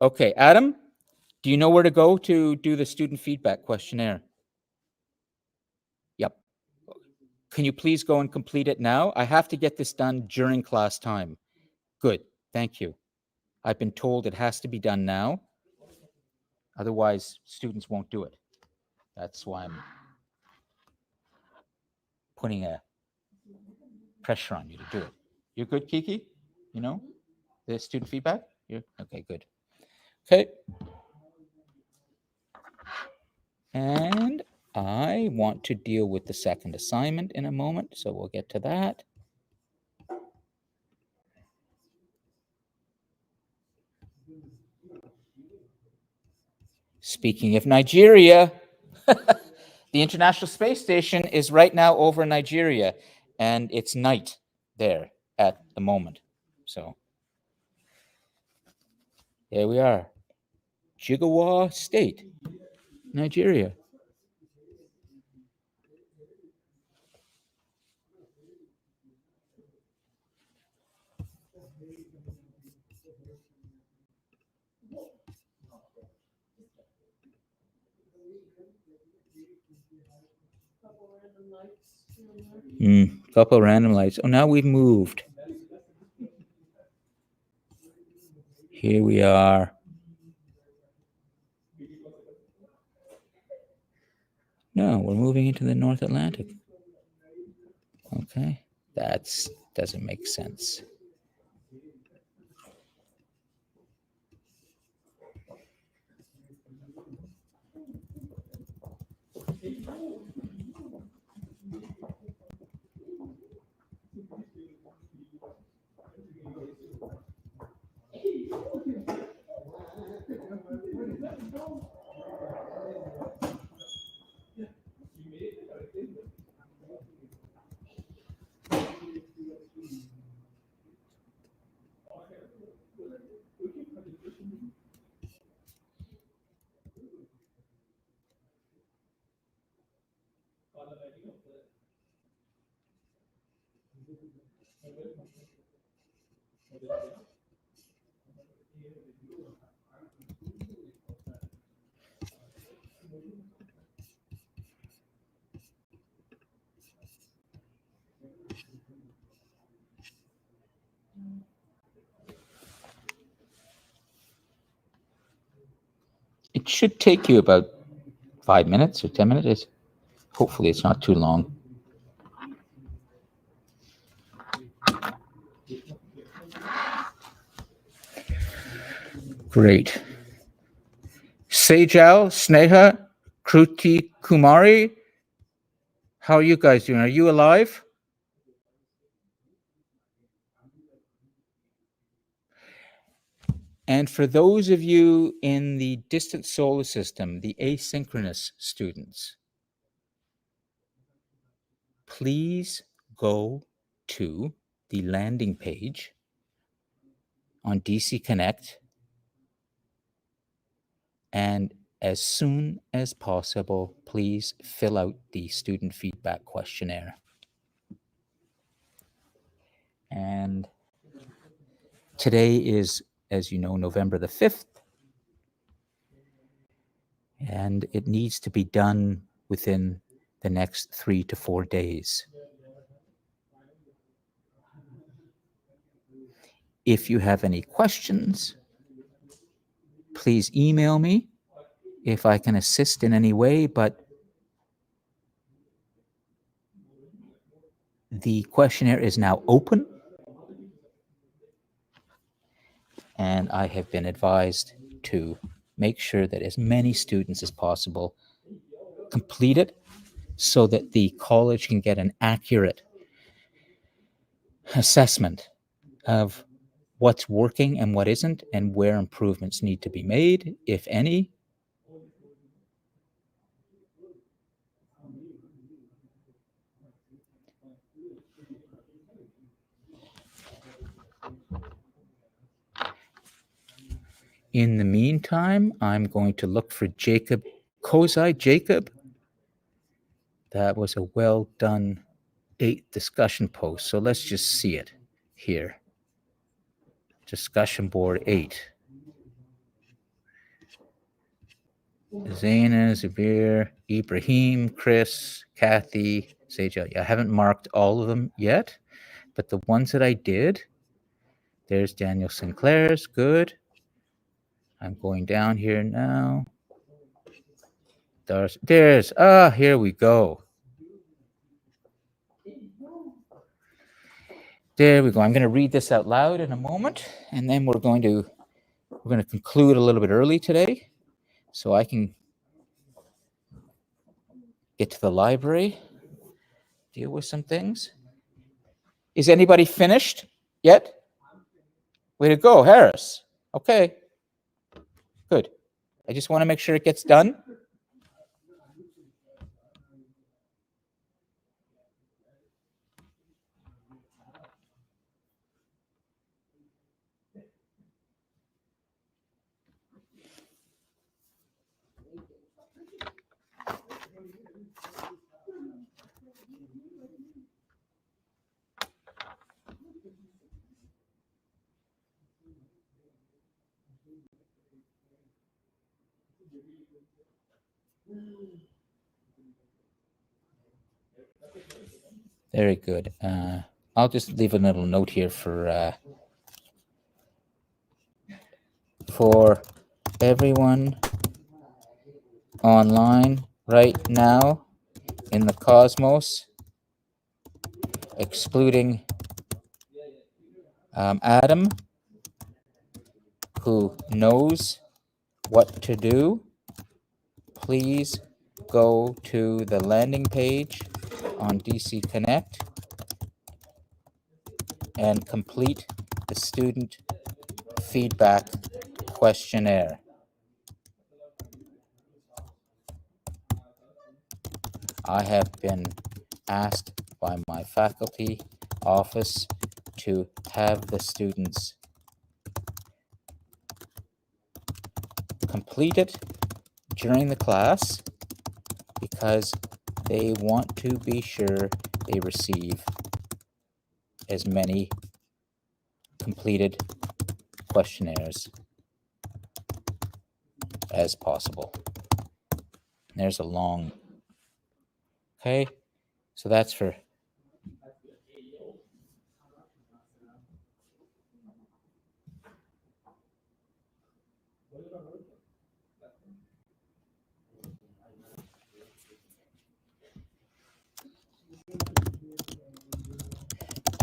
Okay, Adam, do you know where to go to do the student feedback questionnaire? Yep. Can you please go and complete it now? I have to get this done during class time. Good, thank you. I've been told it has to be done now. Otherwise, students won't do it. That's why I'm putting a pressure on you to do it. You're good, Kiki? You know the student feedback? You're okay, good. Okay. And I want to deal with the second assignment in a moment, so we'll get to that. Speaking of Nigeria, the International Space Station is right now over Nigeria, and it's night there at the moment. So there we are. Jigawa State, Nigeria. Couple random lights. Oh, now we've moved. Here we are. No, we're moving into the North Atlantic. Okay, that's doesn't make sense. It should take you about 5 minutes or 10 minutes. Hopefully it's not too long. Great. Sejal, Sneha, Kruti Kumari, how are you guys doing? Are you alive? And for those of you in the distant solar system, the asynchronous students, please go to the landing page on DC Connect, and as soon as possible, please fill out the student feedback questionnaire. And today is, as you know, November the 5th, and it needs to be done within the next 3 to 4 days. If you have any questions, please email me if I can assist in any way, but the questionnaire is now open, and I have been advised to make sure that as many students as possible complete it so that the college can get an accurate assessment of what's working and what isn't, and where improvements need to be made, if any. In the meantime, I'm going to look for Jacob Kozai. Jacob, that was a well done 8 discussion post. So let's just see it here. Discussion board 8. Zaina, Zabir, Ibrahim, Chris, Kathy, Sejal. I haven't marked all of them yet, but the ones that I did, there's Daniel Sinclair's, good. I'm going down here now. Here we go. There we go. I'm going to read this out loud in a moment, and then we're going to conclude a little bit early today, so I can get to the library, deal with some things. Is anybody finished yet? Way to go, Harris. Okay, good. I just want to make sure it gets done. Very good. I'll just leave a little note here for everyone online right now in the cosmos, excluding Adam, who knows what to do. Please go to the landing page on DC Connect and complete the student feedback questionnaire. I have been asked by my faculty office to have the students complete it during the class because they want to be sure they receive as many completed questionnaires as possible. There's a long, okay, so that's for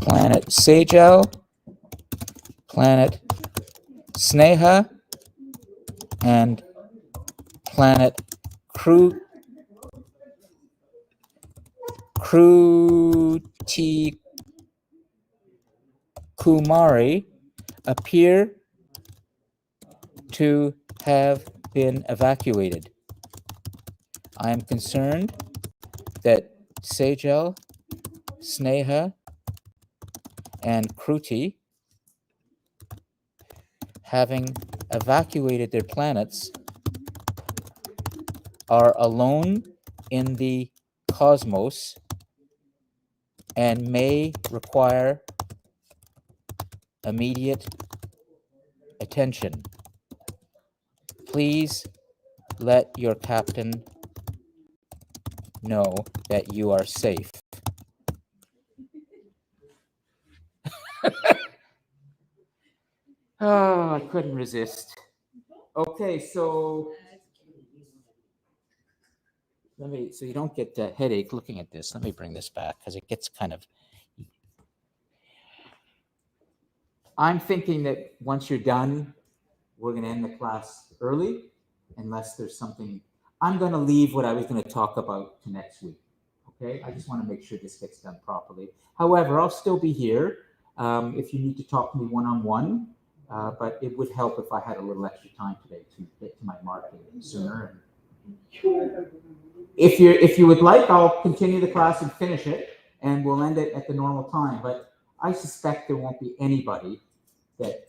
Planet Sejal, Planet Sneha, and Planet Kruti Kumari appear to have been evacuated. I am concerned that Sejal, Sneha, and Kruti, having evacuated their planets, are alone in the cosmos and may require immediate attention. Please let your captain know that you are safe. Oh, I couldn't resist. Okay, so so you don't get a headache looking at this. Let me bring this back because it gets kind of. I'm thinking that once you're done, we're going to end the class early, unless there's something. I'm going to leave what I was going to talk about to next week. Okay, I just want to make sure this gets done properly. However, I'll still be here if you need to talk to me one-on-one. But it would help if I had a little extra time today to get to my marking sooner. If you would like, I'll continue the class and finish it, and we'll end it at the normal time. But I suspect there won't be anybody that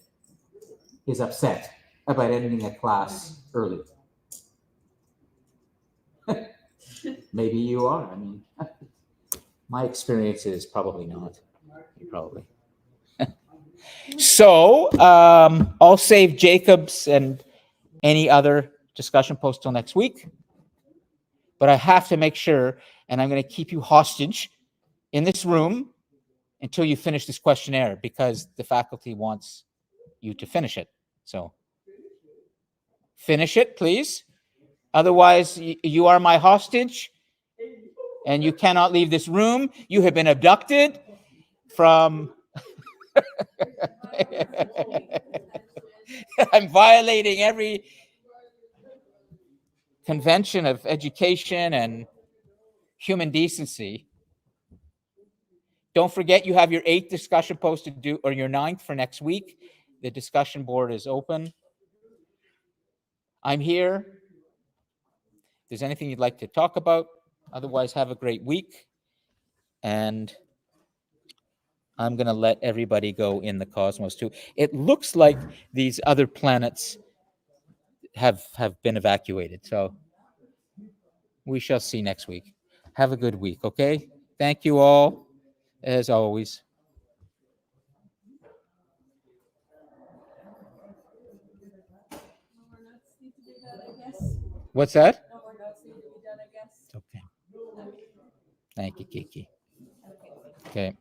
is upset about ending a class early. Maybe you are. I mean, my experience is probably not. You probably. So I'll save Jacob's and any other discussion post till next week. But I have to make sure, and I'm going to keep you hostage in this room until you finish this questionnaire because the faculty wants you to finish it. So finish it, please. Otherwise, you are my hostage and you cannot leave this room. You have been abducted from... I'm violating every convention of education and human decency. Don't forget you have your 8th discussion post to do, or your 9th for next week. The discussion board is open. I'm here. If there's anything you'd like to talk about, otherwise, have a great week. And I'm going to let everybody go in the cosmos too. It looks like these other planets have been evacuated. So we shall see next week. Have a good week, okay? Thank you all, as always. No more notes need to be done, I guess. What's that? No more notes need to be done, I guess. Okay. Thank you, Kiki. Okay. Okay.